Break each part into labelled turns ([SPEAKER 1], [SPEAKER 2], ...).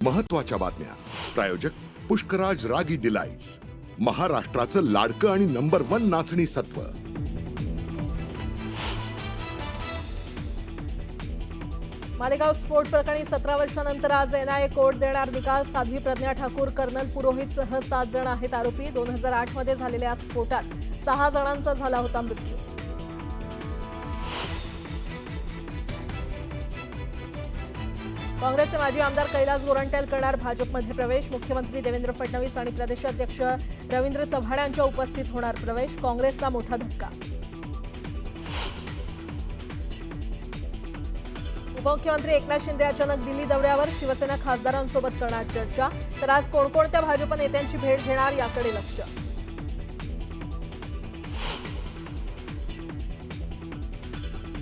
[SPEAKER 1] महत्त्वाच्या बातम्या प्रायोजक पुष्कराज रागी डिलाइट्स, महाराष्ट्राचं लाडकं आणि नंबर 1 नाचणी सत्व।
[SPEAKER 2] मालेगाव स्फोट प्रकरणी 17 वर्षांनंतर आज एनआयए कोर्ट देणार निकाल। साध्वी प्रज्ञा ठाकूर, कर्नल पुरोहित सह 7 जण आहेत आरोपी। 2008 मध्ये झालेल्या स्फोटात 6 जणांचा झाला होता मृत्यू। काँग्रेसचे माजी आमदार कैलास गोरंट्याल करणार भाजपमध्ये प्रवेश। मुख्यमंत्री देवेंद्र फडणवीस आणि प्रदेशाध्यक्ष रवींद्र चव्हाण यांच्या उपस्थित होणार प्रवेश। काँग्रेसला मोठा धक्का। उपमुख्यमंत्री एकनाथ शिंदे अचानक दिल्ली दौऱ्यावर, शिवसेना खासदारांसोबत करणार चर्चा। तर आज कोणकोणत्या भाजप नेत्यांची भेट घेणार याकडे लक्ष।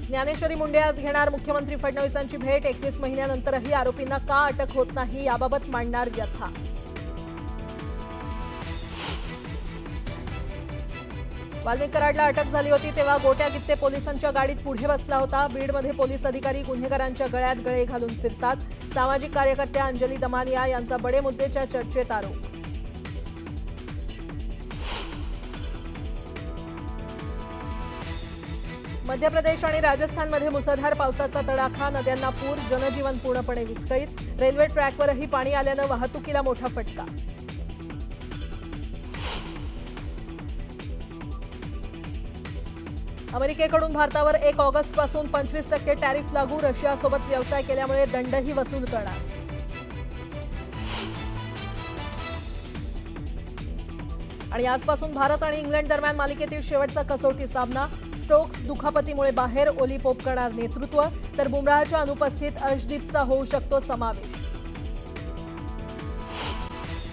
[SPEAKER 2] ज्ञानेश्वरी मुंडे आज घेणार मुख्यमंत्री फडणवीसांची भेट। 21 महिन्यानंतरही आरोपींना का अटक होत नाही याबाबत मांडणार व्यथा। वाल्मिक कराडला अटक झाली होती तेव्हा गोट्या गित्ते पोलिसांच्या गाडीत पुढे बसला होता। बीडमध्ये पोलीस अधिकारी गुन्हेगारांच्या गळ्यात गळे घालून फिरतात। सामाजिक कार्यकर्त्या अंजली दमानिया यांचा बडे मुद्देच्या चर्चेत आरोप। मध्य प्रदेश आणि राजस्थानमध्ये मुसळधार पावसाचा तडाखा, नद्यांना पूर, जनजीवन पूर्णपणे विस्कळीत। रेल्वे ट्रॅकवरही पाणी आल्यानं वाहतुकीला मोठा फटका। अमेरिकेकडून भारतावर 1 ऑगस्टपासून 25% टॅरिफ लागू। रशियासोबत व्यवसाय केल्यामुळे दंडही वसूल करणार। आणि आजपासून भारत आणि इंग्लंड दरम्यान मालिकेतील शेवटचा कसोटी सामना। स्टोक्स दुखापतीमुळे बाहेर, ओली पोप करणार नेतृत्व, तर बुमराहच्या अनुपस्थितीत अर्शदीपचा होऊ शकतो समावेश।